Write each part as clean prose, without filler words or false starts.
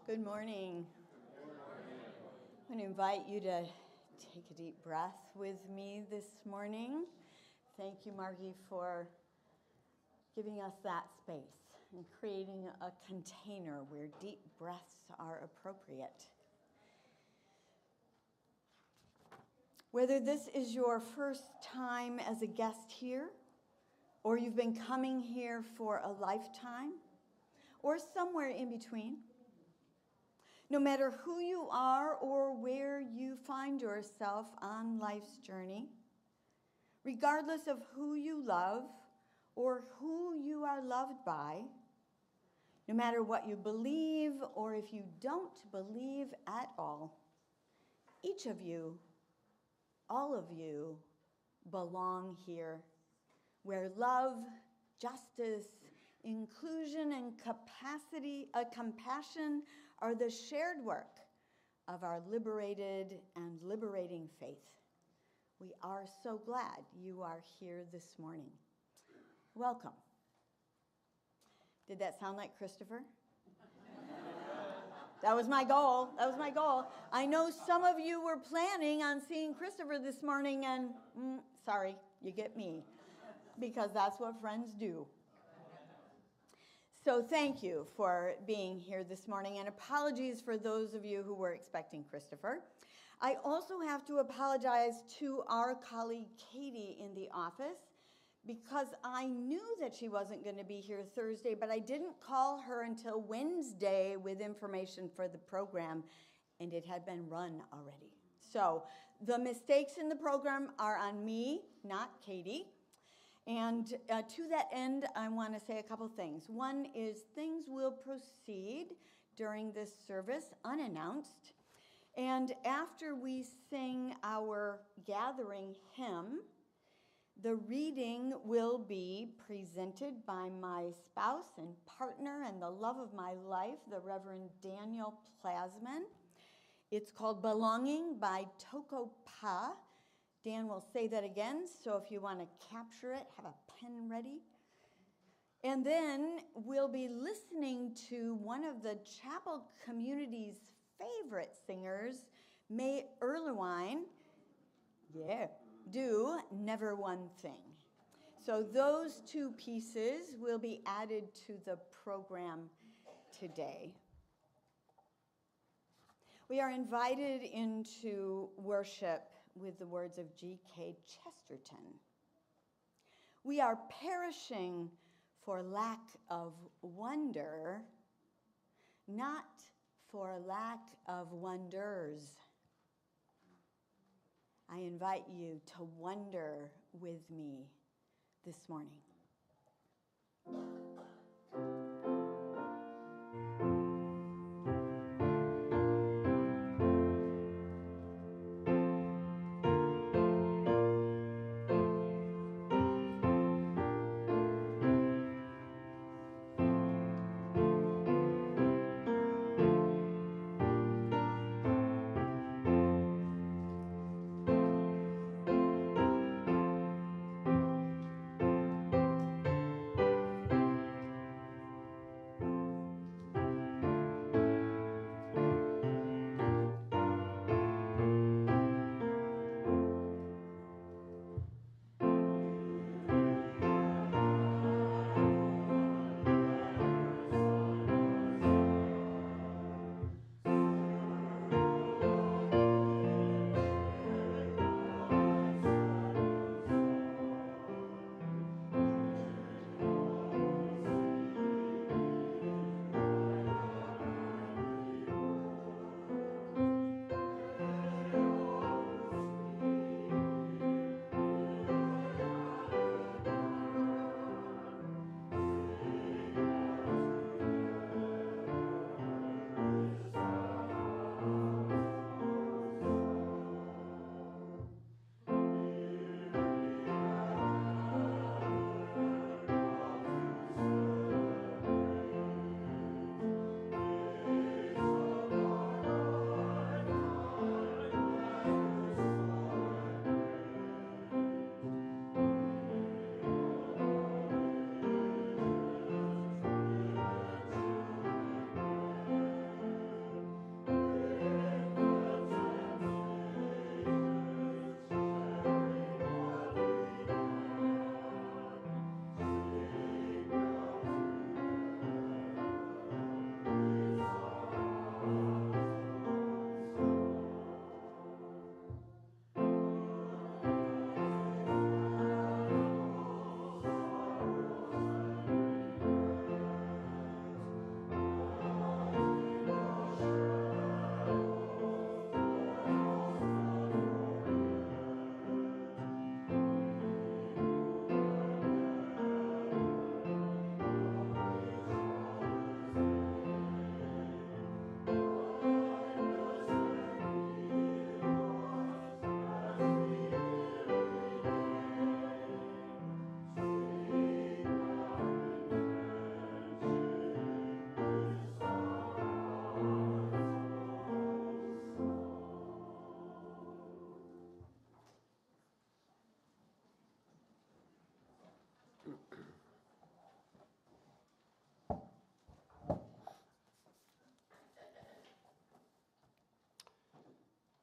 Good morning. I'm going to invite you to take a deep breath with me this morning. Thank you, Margie, for giving us that space and creating a container where deep breaths are appropriate. Whether this is your first time as a guest here, or you've been coming here for a lifetime, or somewhere in between, no matter who you are or where you find yourself on life's journey, regardless of who you love or who you are loved by, no matter what you believe or if you don't believe at all, each of you, all of you, belong here, where love, justice, inclusion, and compassion are the shared work of our liberated and liberating faith. We are so glad you are here this morning. Welcome. Did that sound like Christopher? That was my goal. I know some of you were planning on seeing Christopher this morning, and sorry, you get me, because that's what friends do. So thank you for being here this morning, and apologies for those of you who were expecting Christopher. I also have to apologize to our colleague Katie in the office, because I knew that she wasn't going to be here Thursday, but I didn't call her until Wednesday with information for the program, and it had been run already. So the mistakes in the program are on me, not Katie. And to that end, I want to say a couple things. One is things will proceed during this service unannounced. And after we sing our gathering hymn, the reading will be presented by my spouse and partner and the love of my life, the Reverend Daniel Plasman. It's called Belonging by Toko Pa. Dan will say that again, so if you want to capture it, have a pen ready. And then we'll be listening to one of the chapel community's favorite singers, May Erlewine, do Never One Thing. So those two pieces will be added to the program today. We are invited into worship with the words of G.K. Chesterton. We are perishing for lack of wonder, not for lack of wonders. I invite you to wonder with me this morning.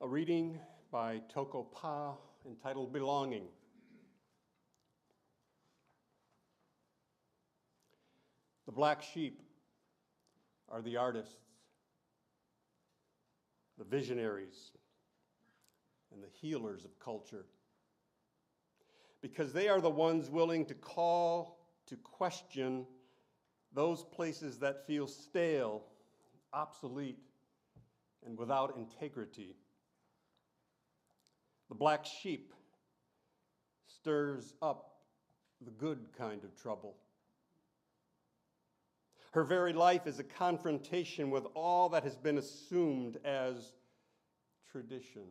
A reading by Toko Pa entitled Belonging. The black sheep are the artists, the visionaries, and the healers of culture, because they are the ones willing to call to question those places that feel stale, obsolete, and without integrity. The black sheep stirs up the good kind of trouble. Her very life is a confrontation with all that has been assumed as tradition.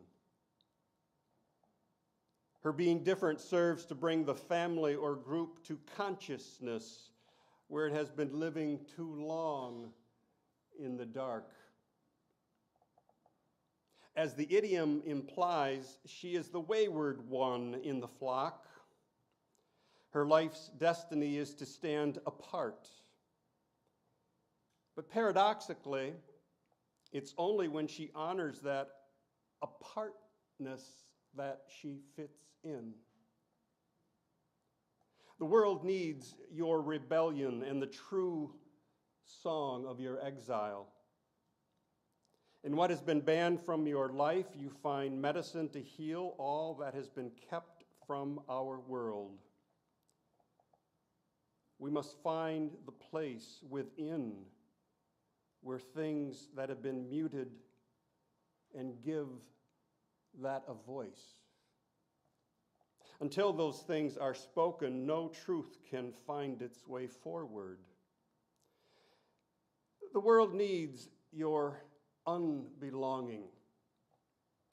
Her being different serves to bring the family or group to consciousness where it has been living too long in the dark. As the idiom implies, she is the wayward one in the flock. Her life's destiny is to stand apart. But paradoxically, it's only when she honors that apartness that she fits in. The world needs your rebellion and the true song of your exile. In what has been banned from your life, you find medicine to heal all that has been kept from our world. We must find the place within where things that have been muted and give that a voice. Until those things are spoken, no truth can find its way forward. The world needs your unbelonging.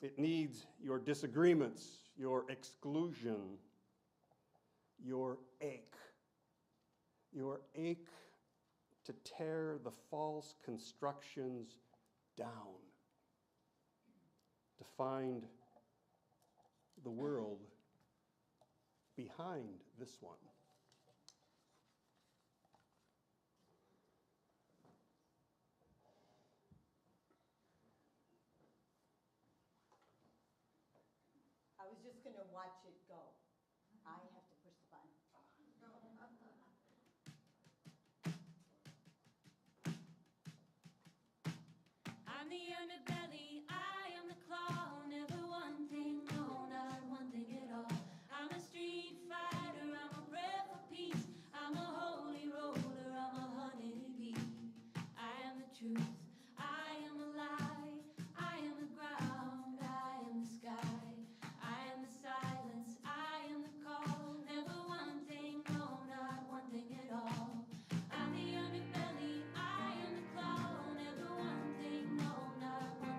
It needs your disagreements, your exclusion, your ache to tear the false constructions down, to find the world behind this one. I was just going to watch it go. I have to push the button. I'm the underbelly, I am the claw, never one thing, no, not one thing at all. I'm a street fighter, I'm a breath of peace, I'm a holy roller, I'm a honeybee. I am the truth, I am the lie, I am the ground, I am the sky, I am the silence, I am the call, never one thing, no, not one thing at all. I'm the underbelly, I am the claw, never one thing, no, not one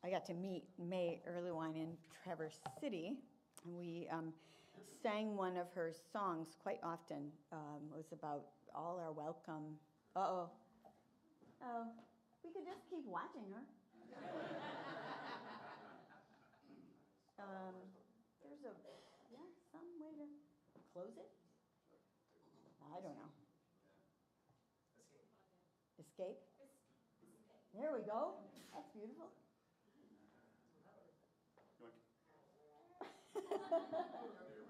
I got to meet May Earlywine in Traverse City, and we sang one of her songs quite often. It was about all are welcome. Uh-oh. Oh, we could just keep watching her. There's some way to close it? I don't know. Escape? There we go. That's beautiful.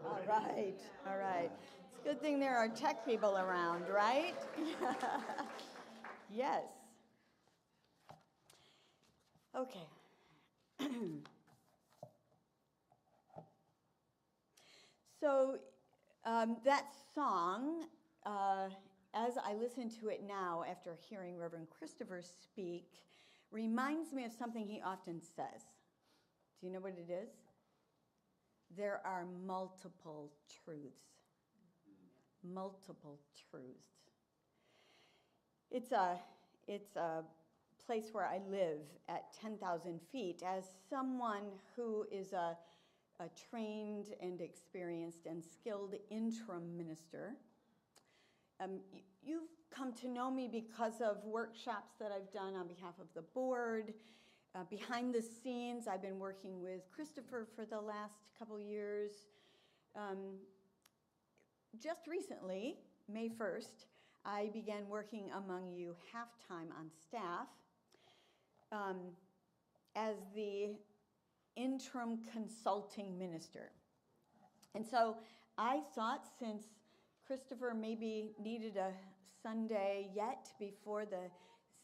All right, all right. It's a good thing there are tech people around, right? Yes. Okay. So that song, as I listen to it now after hearing Reverend Christopher speak, reminds me of something he often says. Do you know what it is? There are multiple truths. Multiple truths. It's a place where I live at 10,000 feet as someone who is a trained and experienced and skilled interim minister. You've come to know me because of workshops that I've done on behalf of the board. Behind the scenes, I've been working with Christopher for the last couple years. Just recently, May 1st, I began working among you half-time on staff as the interim consulting minister. And so I thought, since Christopher maybe needed a Sunday yet before the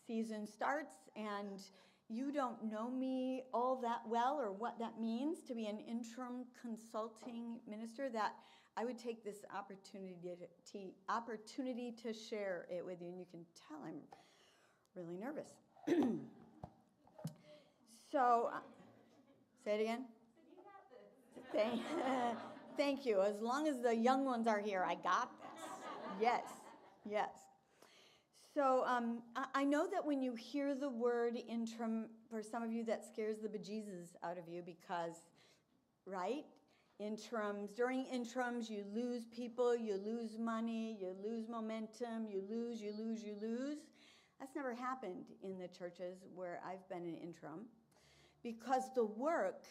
season starts, and you don't know me all that well or what that means to be an interim consulting minister, that I would take this opportunity to share it with you. And you can tell I'm really nervous. So, say it again. Thank you. As long as the young ones are here, I got this. Yes, yes. So I know that when you hear the word interim, for some of you that scares the bejesus out of you because, right? During interims, you lose people, you lose money, you lose momentum, you lose. That's never happened in the churches where I've been an interim, because the work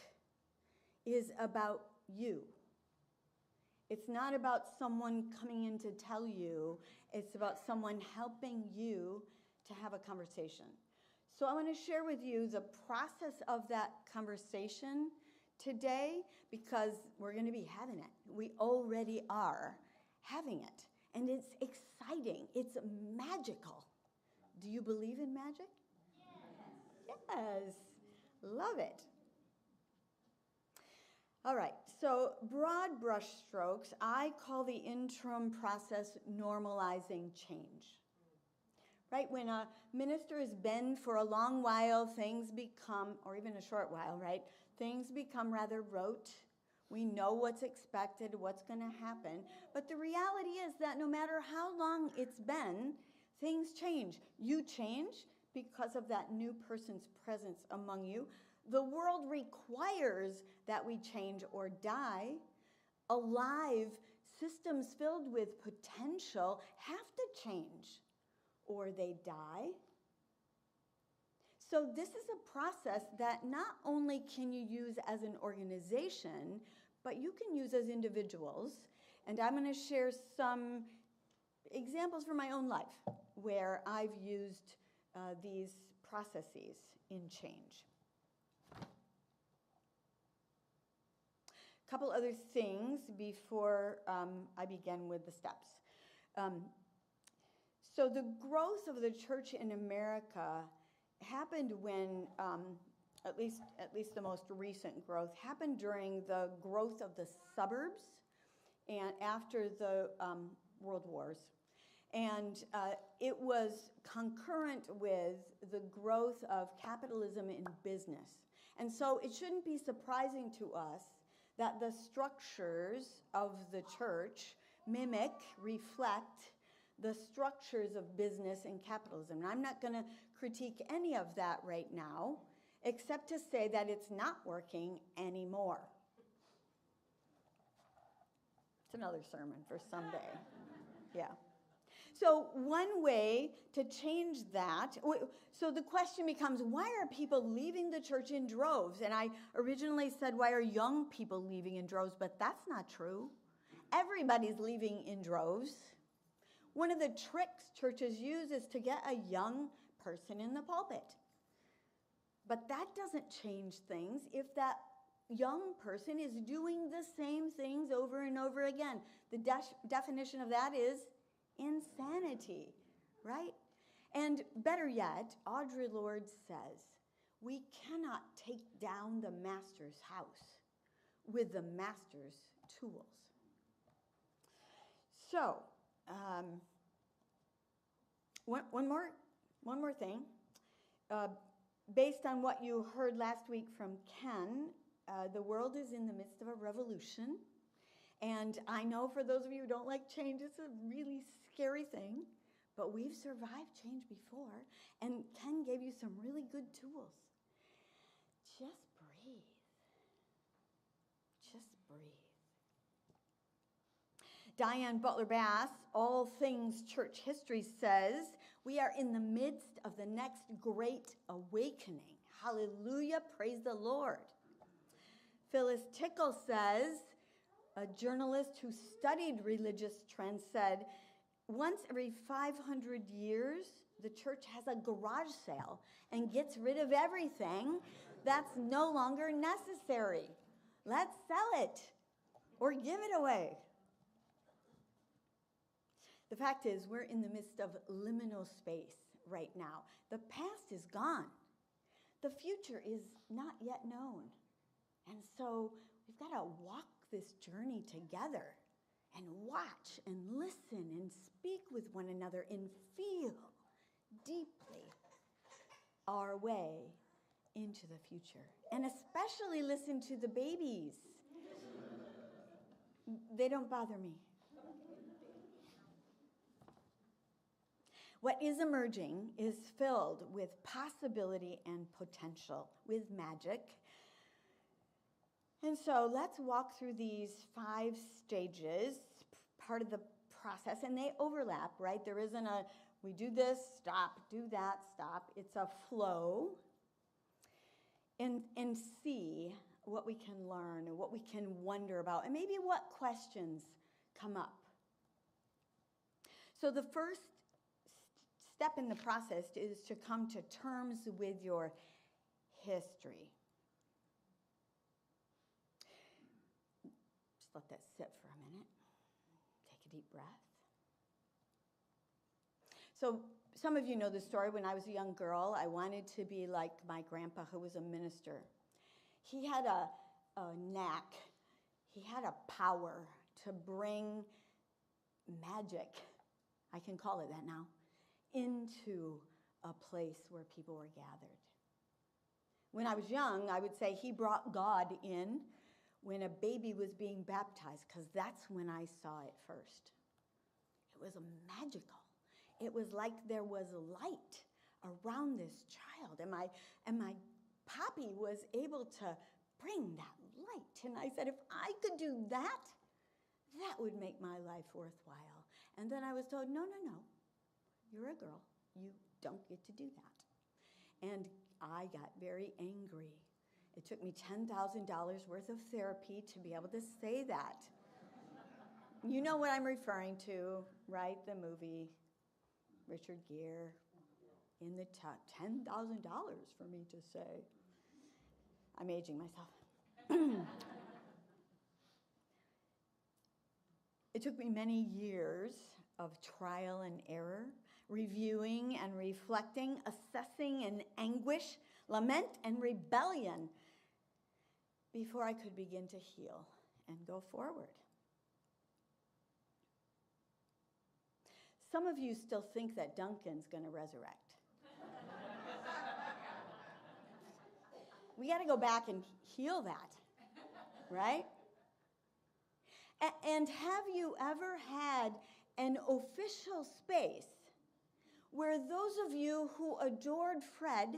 is about you. It's not about someone coming in to tell you. It's about someone helping you to have a conversation. So I want to share with you the process of that conversation today, because we're going to be having it. We already are having it. And it's exciting. It's magical. Do you believe in magic? Yes. Yes. Love it. All right, so broad brushstrokes, I call the interim process normalizing change. Right, when a minister has been for a long while, things become, or even a short while, right, things become rather rote. We know what's expected, what's going to happen. But the reality is that no matter how long it's been, things change. You change because of that new person's presence among you. The world requires that we change or die. Alive systems filled with potential have to change or they die. So this is a process that not only can you use as an organization, but you can use as individuals. And I'm going to share some examples from my own life where I've used these processes in change. A couple other things before I begin with the steps. So the growth of the church in America happened when, at least the most recent growth, happened during the growth of the suburbs and after the World Wars. And it was concurrent with the growth of capitalism in business. And so it shouldn't be surprising to us that the structures of the church reflect the structures of business and capitalism. And I'm not going to critique any of that right now, except to say that it's not working anymore. It's another sermon for someday. Yeah. So one way to change that, so the question becomes, why are people leaving the church in droves? And I originally said, why are young people leaving in droves? But that's not true. Everybody's leaving in droves. One of the tricks churches use is to get a young person in the pulpit. But that doesn't change things if that young person is doing the same things over and over again. The definition of that is insanity, right? And better yet, Audre Lorde says, we cannot take down the master's house with the master's tools. So, one more thing. Based on what you heard last week from Ken, the world is in the midst of a revolution. And I know for those of you who don't like change, it's a really scary thing. But we've survived change before. And Ken gave you some really good tools. Just breathe. Just breathe. Diane Butler Bass, All Things Church History, says, we are in the midst of the next great awakening. Hallelujah, praise the Lord. Phyllis Tickle says, a journalist who studied religious trends, said, once every 500 years, the church has a garage sale and gets rid of everything that's no longer necessary. Let's sell it or give it away. The fact is, we're in the midst of liminal space right now. The past is gone. The future is not yet known. And so we've got to walk this journey together and watch and listen and speak with one another and feel deeply our way into the future. And especially listen to the babies. They don't bother me. What is emerging is filled with possibility and potential, with magic. And so let's walk through these 5 stages, part of the process, and they overlap, right? There isn't a, we do this, stop, do that, stop. It's a flow. And see what we can learn and what we can wonder about, and maybe what questions come up. So the first step in the process is to come to terms with your history. Just let that sit for a minute. Take a deep breath. So some of you know the story. When I was a young girl, I wanted to be like my grandpa, who was a minister. He had a knack, he had a power to bring magic, I can call it that now, into a place where people were gathered. When I was young, I would say he brought God in when a baby was being baptized, because that's when I saw it first. It was magical. It was like there was light around this child, and my papi was able to bring that light. And I said, if I could do that, that would make my life worthwhile. And then I was told, no, you're a girl. You don't get to do that. And I got very angry. It took me $10,000 worth of therapy to be able to say that. You know what I'm referring to, right? The movie, Richard Gere, in the top, $10,000 for me to say. I'm aging myself. It took me many years of trial and error, reviewing and reflecting, assessing and anguish, lament and rebellion, before I could begin to heal and go forward. Some of you still think that Duncan's going to resurrect. We got to go back and heal that, right? And have you ever had an official space where those of you who adored Fred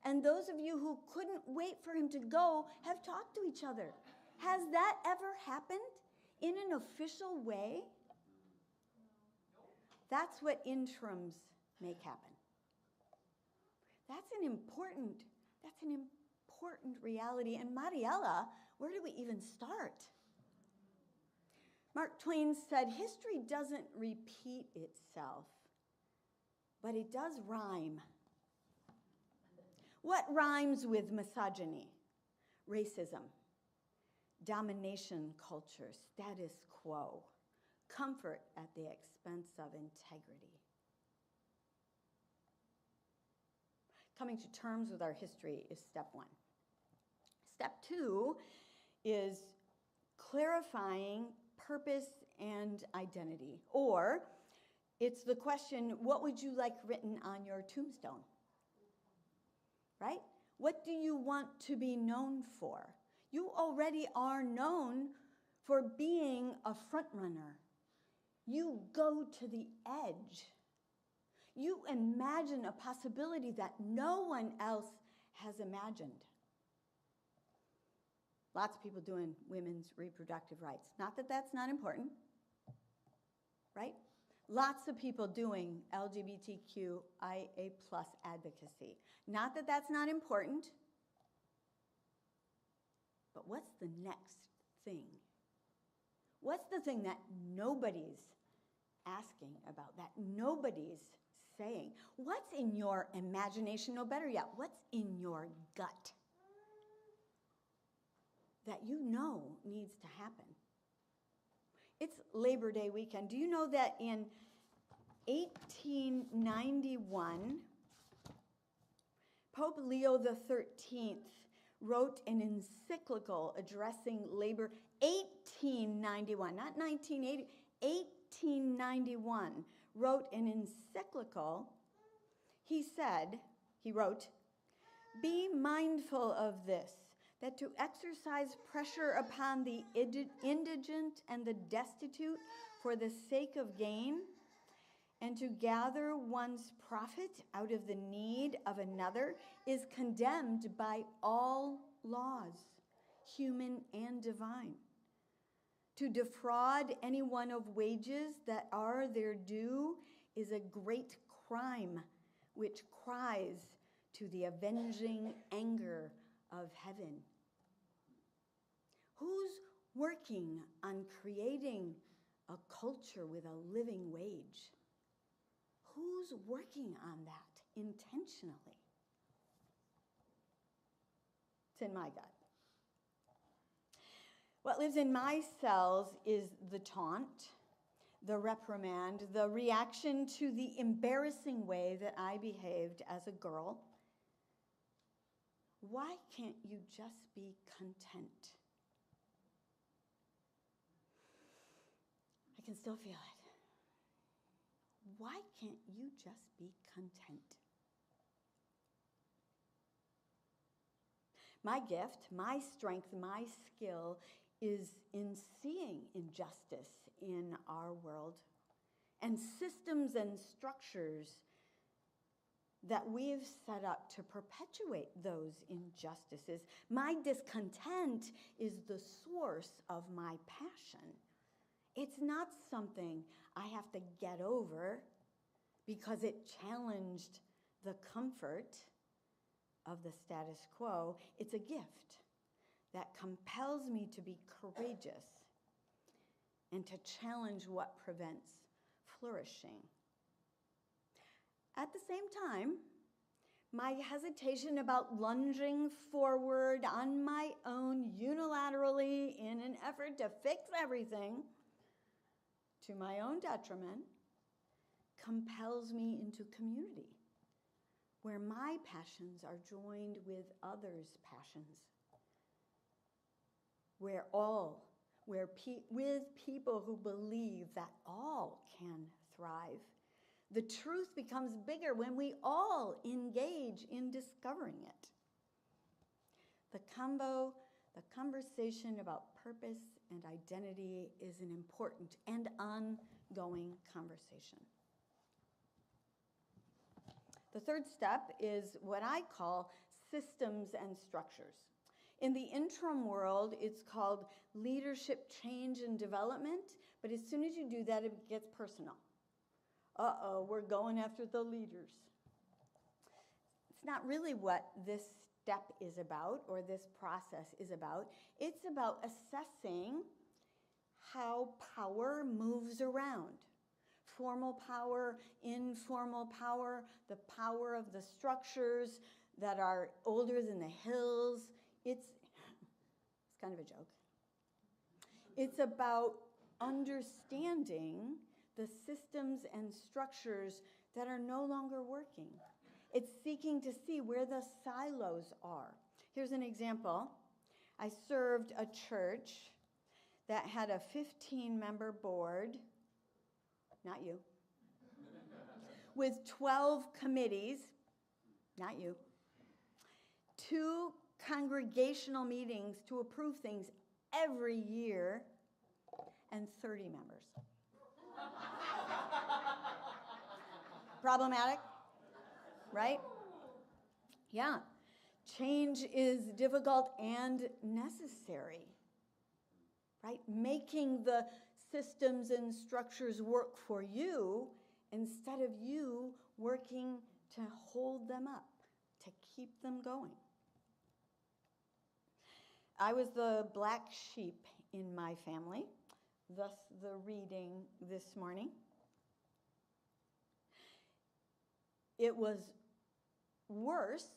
And those of you who couldn't wait for him to go have talked to each other. Has that ever happened in an official way? That's what interims make happen. That's an important reality. And Mariella, where do we even start? Mark Twain said, history doesn't repeat itself, but it does rhyme. What rhymes with misogyny, racism, domination culture, status quo, comfort at the expense of integrity? Coming to terms with our history is step one. Step two is clarifying purpose and identity. Or it's the question, what would you like written on your tombstone? Right? What do you want to be known for? You already are known for being a front runner. You go to the edge. You imagine a possibility that no one else has imagined. Lots of people doing women's reproductive rights. Not that that's not important, right? Lots of people doing LGBTQIA+ advocacy. Not that that's not important, but what's the next thing? What's the thing that nobody's asking about, that nobody's saying? What's in your imagination? No, better yet, what's in your gut that you know needs to happen? It's Labor Day weekend. Do you know that in 1891, Pope Leo XIII wrote an encyclical addressing labor? 1891, not 1980, 1891, wrote an encyclical. He wrote, "Be mindful of this, that to exercise pressure upon the indigent and the destitute for the sake of gain, and to gather one's profit out of the need of another is condemned by all laws, human and divine. To defraud anyone of wages that are their due is a great crime, which cries to the avenging anger of heaven." Who's working on creating a culture with a living wage? Who's working on that intentionally? It's in my gut. What lives in my cells is the taunt, the reprimand, the reaction to the embarrassing way that I behaved as a girl. Why can't you just be content? I can still feel it. Why can't you just be content? My gift, my strength, my skill is in seeing injustice in our world and systems and structures that we've set up to perpetuate those injustices. My discontent is the source of my passion. It's not something I have to get over because it challenged the comfort of the status quo. It's a gift that compels me to be courageous and to challenge what prevents flourishing. At the same time, my hesitation about lunging forward on my own unilaterally in an effort to fix everything to my own detriment compels me into community where my passions are joined with others' passions, with people who believe that all can thrive. The truth becomes bigger when we all engage in discovering it. The conversation about purpose and identity is an important and ongoing conversation. The third step is what I call systems and structures. In the interim world, it's called leadership change and development, but as soon as you do that, it gets personal. Uh-oh, we're going after the leaders. It's not really what this step is about or this process is about. It's about assessing how power moves around. Formal power, informal power, the power of the structures that are older than the hills. It's kind of a joke. It's about understanding the systems and structures that are no longer working. It's seeking to see where the silos are. Here's an example. I served a church that had a 15-member board, not you, with 12 committees, not you, 2 congregational meetings to approve things every year, and 30 members. Problematic, right? Yeah. Change is difficult and necessary, right? Making the systems and structures work for you instead of you working to hold them up, to keep them going. I was the black sheep in my family, thus the reading this morning. It was worse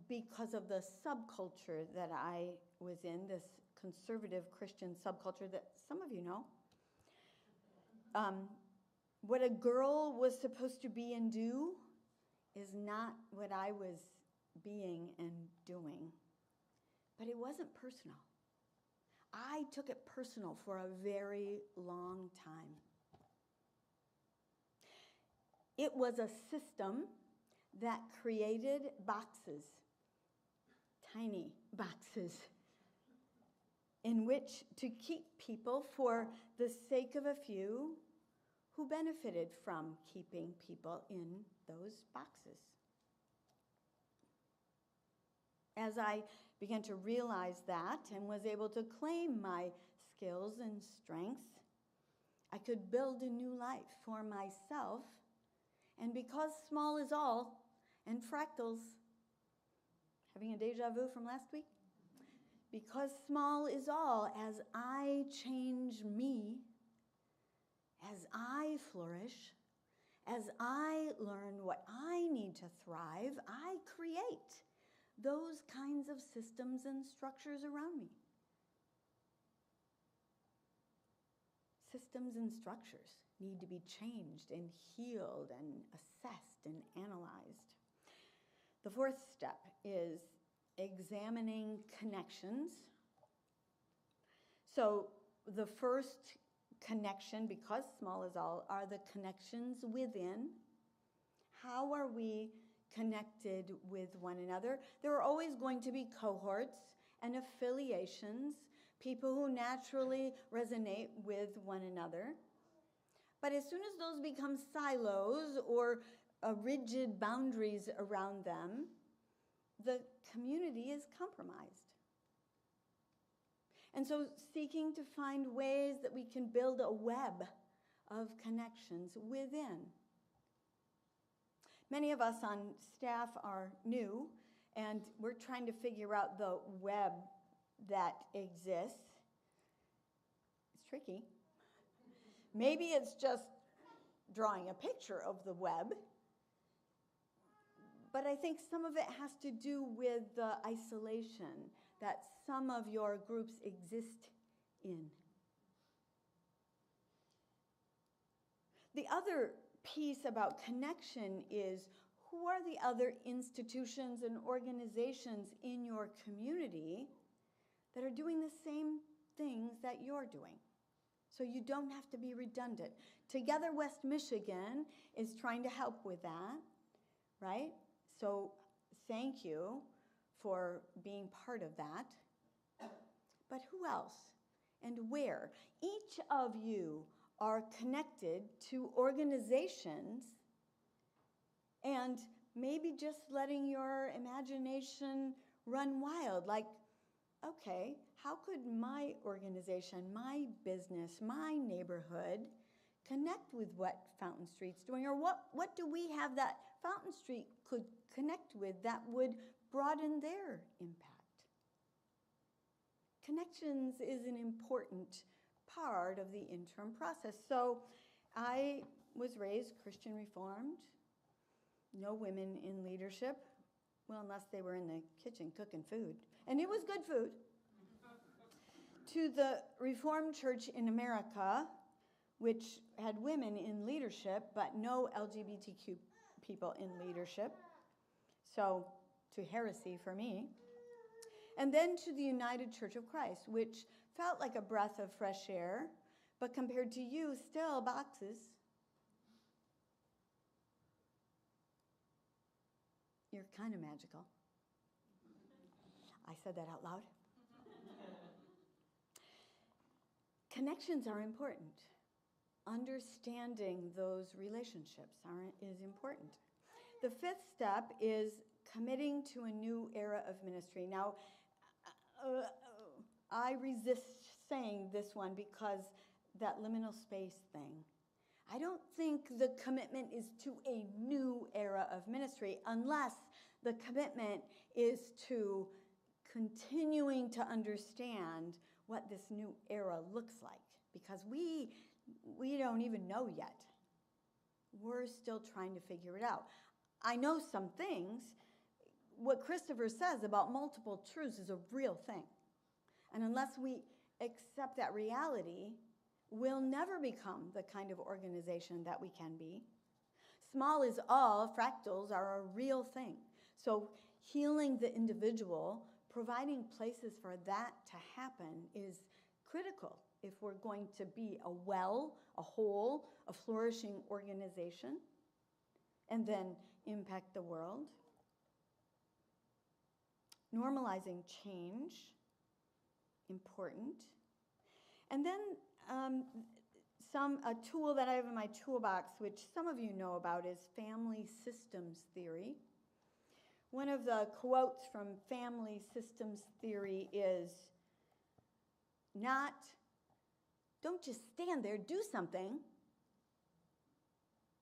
because of the subculture that I was in, this conservative Christian subculture that some of you know. What a girl was supposed to be and do is not what I was being and doing. But it wasn't personal. I took it personal for a very long time. It was a system that created boxes, tiny boxes, in which to keep people for the sake of a few who benefited from keeping people in those boxes. As I began to realize that and was able to claim my skills and strengths, I could build a new life for myself. And because small is all, and fractals, having a deja vu from last week, because small is all, as I change me, as I flourish, as I learn what I need to thrive, I create those kinds of systems and structures around me. Systems and structures need to be changed and healed and assessed and analyzed. The 4th step is examining connections. So the first connection, because small is all, are the connections within. How are we connected with one another? There are always going to be cohorts and affiliations, people who naturally resonate with one another. But as soon as those become silos or rigid boundaries around them, the community is compromised. And so seeking to find ways that we can build a web of connections within. Many of us on staff are new, and we're trying to figure out the web that exists. It's tricky. Maybe it's just drawing a picture of the web, but I think some of it has to do with the isolation that some of your groups exist in. The other piece about connection is, who are the other institutions and organizations in your community that are doing the same things that you're doing? So you don't have to be redundant. Together West Michigan is trying to help with that, right? So thank you for being part of that. But who else and where? Each of you are connected to organizations and maybe just letting your imagination run wild. Like, okay, how could my organization, my business, my neighborhood connect with what Fountain Street's doing? Or what do we have that Fountain Street could connect with that would broaden their impact? Connections is an important part of the interim process. So I was raised Christian Reformed, no women in leadership, well, unless they were in the kitchen cooking food, and it was good food. To the Reformed Church in America, which had women in leadership, but no LGBTQ people in leadership. So to heresy for me. And then to the United Church of Christ, which felt like a breath of fresh air, but compared to you, still boxes. You're kind of magical. I said that out loud. Connections are important. Understanding those relationships is important. The fifth step is committing to a new era of ministry. Now, I resist saying this one because that liminal space thing. I don't think the commitment is to a new era of ministry unless the commitment is to continuing to understand what this new era looks like, because we don't even know yet. We're still trying to figure it out. I know some things. What Christopher says about multiple truths is a real thing. And unless we accept that reality, we'll never become the kind of organization that we can be. Small is all, fractals are a real thing. So healing the individual, providing places for that to happen is critical if we're going to be a whole, a flourishing organization, and then impact the world. Normalizing change, important. And then a tool that I have in my toolbox, which some of you know about, is family systems theory. One of the quotes from family systems theory is not, don't just stand there, do something.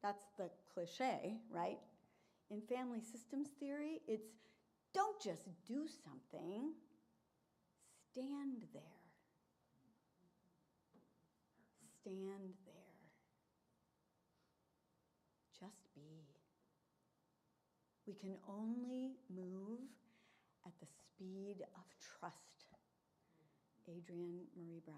That's the cliche, right? In family systems theory, it's don't just do something, stand there. Stand there. Just be. We can only move at the speed of trust. Adrienne Marie Brown.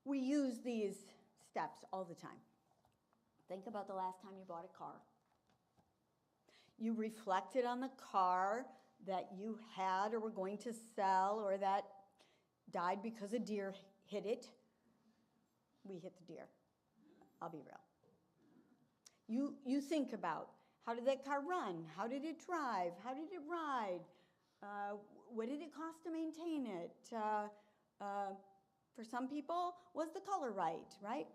We use these steps all the time. Think about the last time you bought a car. You reflected on the car that you had or were going to sell or that died because a deer hit it. We hit the deer. I'll be real. You think about, how did that car run? How did it drive? How did it ride? What did it cost to maintain it? For some people, was the color right?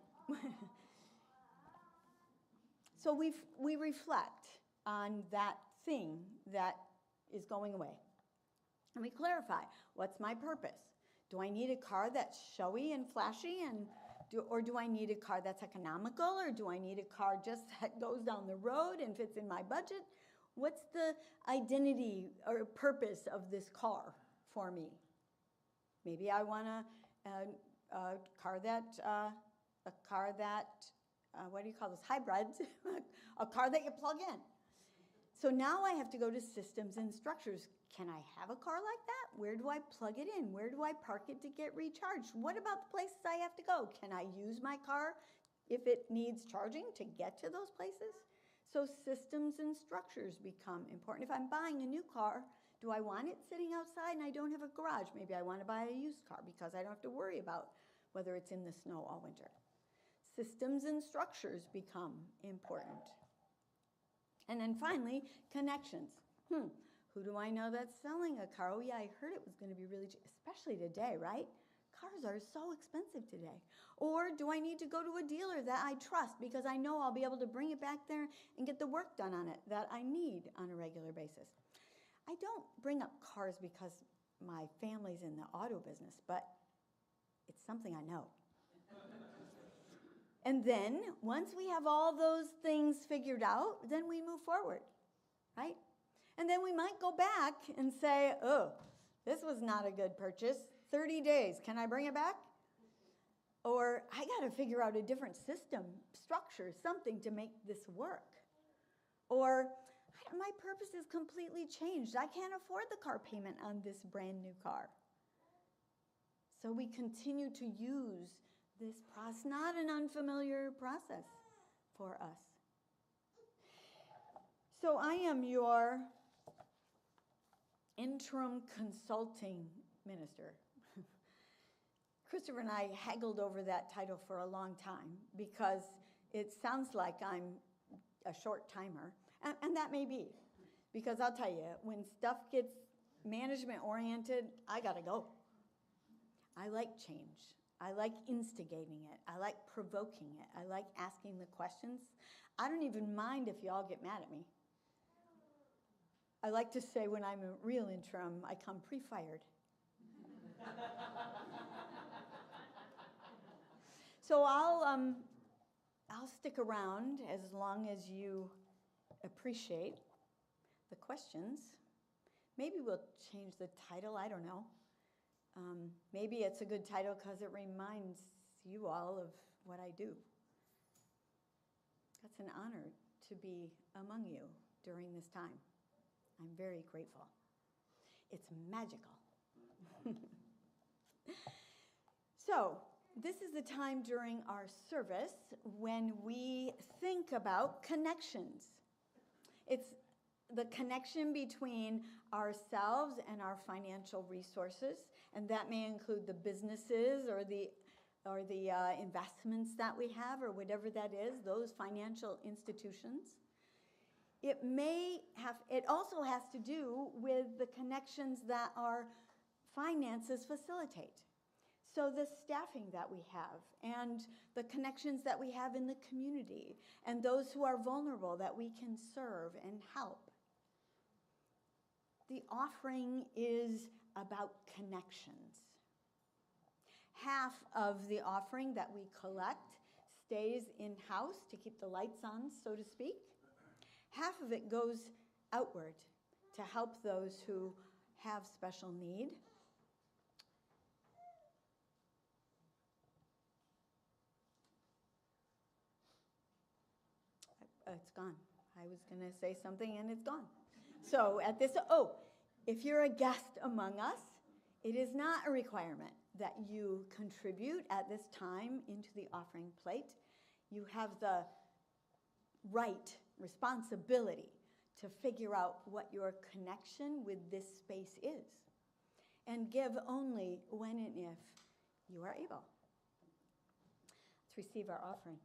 So we reflect on that thing that is going away. And we clarify, what's my purpose? Do I need a car that's showy and flashy, or do I need a car that's economical, or do I need a car just that goes down the road and fits in my budget? What's the identity or purpose of this car for me? Maybe I want a car that, what do you call those, hybrids, a car that you plug in. So now I have to go to systems and structures. Can I have a car like that? Where do I plug it in? Where do I park it to get recharged? What about the places I have to go? Can I use my car if it needs charging to get to those places? So systems and structures become important. If I'm buying a new car, do I want it sitting outside and I don't have a garage? Maybe I want to buy a used car because I don't have to worry about whether it's in the snow all winter. Systems and structures become important. And then finally, connections. Who do I know that's selling a car? Oh yeah, I heard it was going to be really cheap, especially today, right? Cars are so expensive today. Or do I need to go to a dealer that I trust because I know I'll be able to bring it back there and get the work done on it that I need on a regular basis? I don't bring up cars because my family's in the auto business, but it's something I know. And then, once we have all those things figured out, then we move forward, right? And then we might go back and say, oh, this was not a good purchase. 30 days, can I bring it back? Or I got to figure out a different system, structure, something to make this work. Or my purpose is completely changed. I can't afford the car payment on this brand new car. So we continue to use this process, not an unfamiliar process for us. So I am your interim consulting minister. Christopher and I haggled over that title for a long time because it sounds like I'm a short timer, and that may be, because I'll tell you, when stuff gets management oriented, I gotta go. I like change. I like instigating it. I like provoking it. I like asking the questions. I don't even mind if y'all get mad at me. I like to say when I'm a real interim, I come pre-fired. So I'll stick around as long as you appreciate the questions. Maybe we'll change the title, I don't know. Maybe it's a good title because it reminds you all of what I do. It's an honor to be among you during this time. I'm very grateful. It's magical. So, this is the time during our service when we think about connections. It's the connection between ourselves and our financial resources, and that may include the businesses or the investments that we have, or whatever that is, those financial institutions. It also has to do with the connections that our finances facilitate. So the staffing that we have, and the connections that we have in the community, and those who are vulnerable that we can serve and help. The offering is about connections. Half of the offering that we collect stays in-house to keep the lights on, so to speak. Half of it goes outward to help those who have special need. It's gone. I was going to say something and it's gone. So if you're a guest among us, it is not a requirement that you contribute at this time into the offering plate. You have the right responsibility to figure out what your connection with this space is, and give only when and if you are able. Let's receive our offering.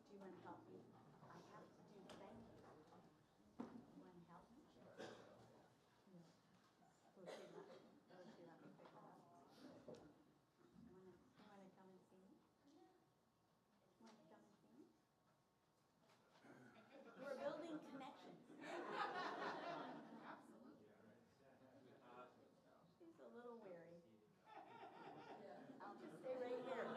Do you want to help me? I have to do thank you. You want to help me? No. Will she let me pick it up? You want to come and see me? You want to come and see me? We're building connections. She's a little weary. I'll just stay right here.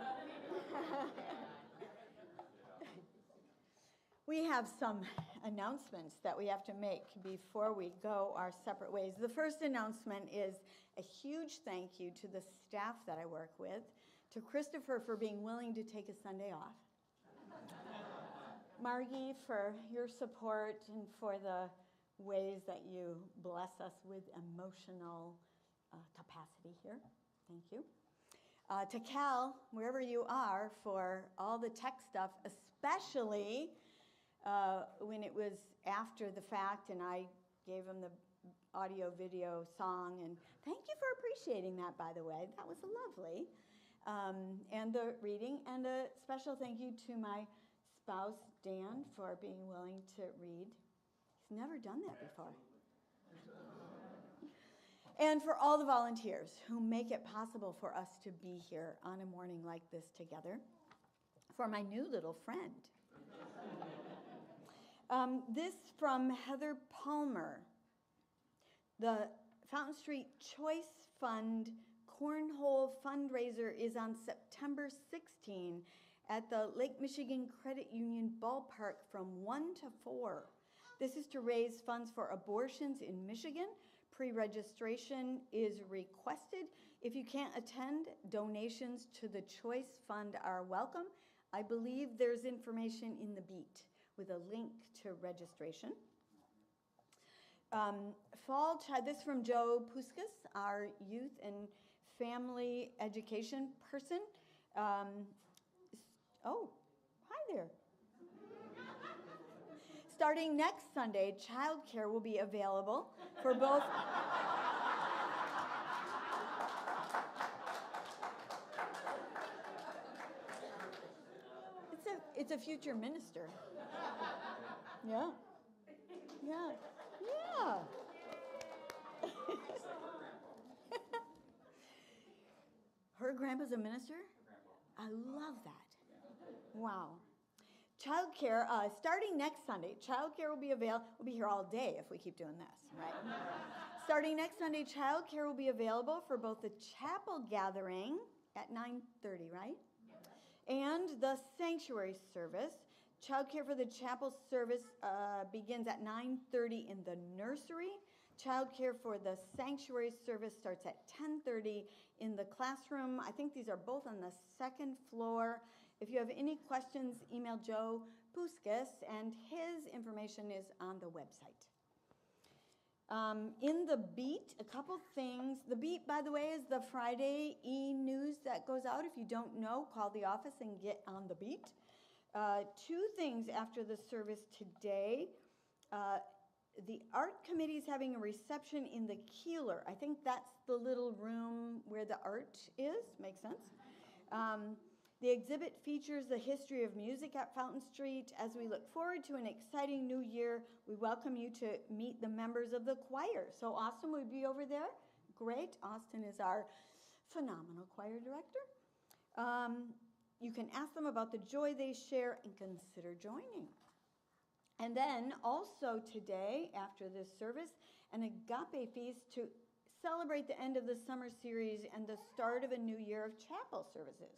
We have some announcements that we have to make before we go our separate ways. The first announcement is a huge thank you to the staff that I work with, to Christopher for being willing to take a Sunday off, Margie for your support and for the ways that you bless us with emotional capacity here. Thank you. To Cal, wherever you are, for all the tech stuff, especially when it was after the fact and I gave him the audio video song. And thank you for appreciating that, by the way. That was lovely. And the reading. And a special thank you to my spouse, Dan, for being willing to read. He's never done that before. And for all the volunteers who make it possible for us to be here on a morning like this together. For my new little friend. This from Heather Palmer. The Fountain Street Choice Fund Cornhole fundraiser is on September 16 at the Lake Michigan Credit Union Ballpark from 1 to 4. This is to raise funds for abortions in Michigan. Pre-registration is requested. If you can't attend, donations to the Choice Fund are welcome. I believe there's information in the Beat with a link to registration. This from Joe Puskas, our youth and family education person. Oh, hi there. Starting next Sunday, childcare will be available for both. It's a future minister. Yeah. Yeah. Yeah. Her grandpa's a minister? I love that. Wow. Childcare, starting next Sunday, childcare will be available. We'll be here all day if we keep doing this, right? Starting next Sunday, childcare will be available for both the chapel gathering at 9:30, right? And the sanctuary service. Childcare for the chapel service begins at 9:30 in the nursery. Childcare for the sanctuary service starts at 10:30 in the classroom. I think these are both on the second floor. If you have any questions, email Joe Puskas, and his information is on the website. In the Beat, a couple things. The Beat, by the way, is the Friday e-news that goes out. If you don't know, call the office and get on the Beat. Two things after the service today. The art committee is having a reception in the Keeler. I think that's the little room where the art is. Makes sense. The exhibit features the history of music at Fountain Street. As we look forward to an exciting new year, we welcome you to meet the members of the choir. So Austin will be over there. Great. Austin is our phenomenal choir director. You can ask them about the joy they share and consider joining. And then also today, after this service, an agape feast to celebrate the end of the summer series and the start of a new year of chapel services.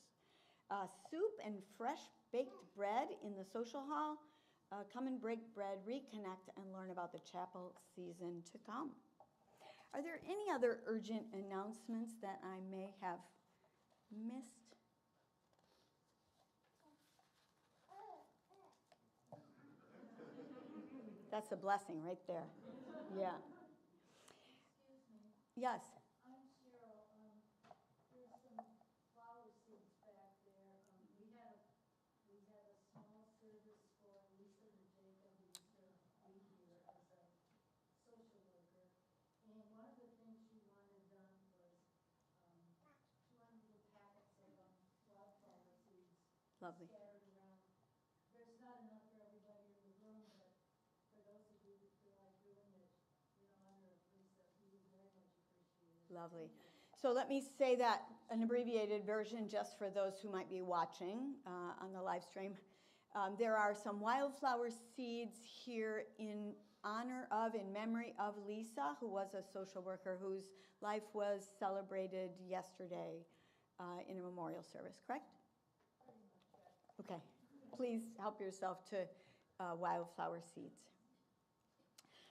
Soup and fresh baked bread in the social hall. Come and break bread, reconnect, and learn about the chapel season to come. Are there any other urgent announcements that I may have missed? That's a blessing right there. Yeah. Excuse me, Yes. I'm Cheryl. There's some flower seeds back there. We had a small service for Lisa and Jacob, who used to be here as a social worker. And one of the things she wanted done was, she wanted little packets of wildflower seeds Lovely. scattered around. There's not enough for everybody in the room, but for those of you that feel like doing it, in honor of Lisa, we would very much appreciate it. Lovely. So let me say that an abbreviated version just for those who might be watching on the live stream. There are some wildflower seeds here in honor of, in memory of Lisa, who was a social worker whose life was celebrated yesterday in a memorial service, correct? Okay. Please help yourself to wildflower seeds.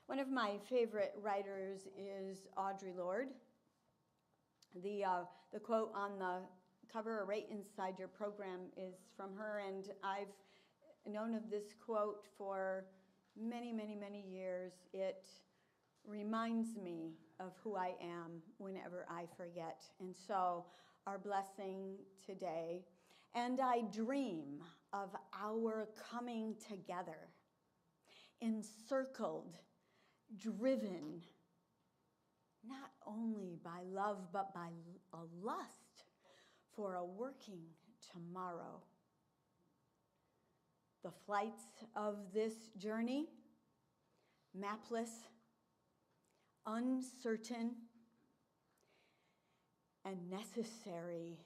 One of my favorite writers is Audre Lorde. The quote on the cover right inside your program is from her, and I've known of this quote for many, many, many years. It reminds me of who I am whenever I forget. And so our blessing today, and I dream of our coming together, encircled, driven, not only by love, but by a lust for a working tomorrow. The flights of this journey, mapless, uncertain, and necessary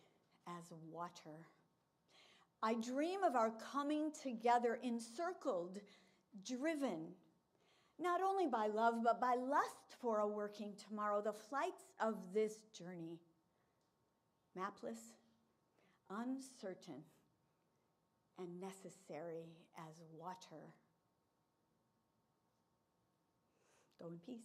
as water. I dream of our coming together, encircled, driven, not only by love, but by lust for a working tomorrow. The flights of this journey, mapless, uncertain, and necessary as water. Go in peace.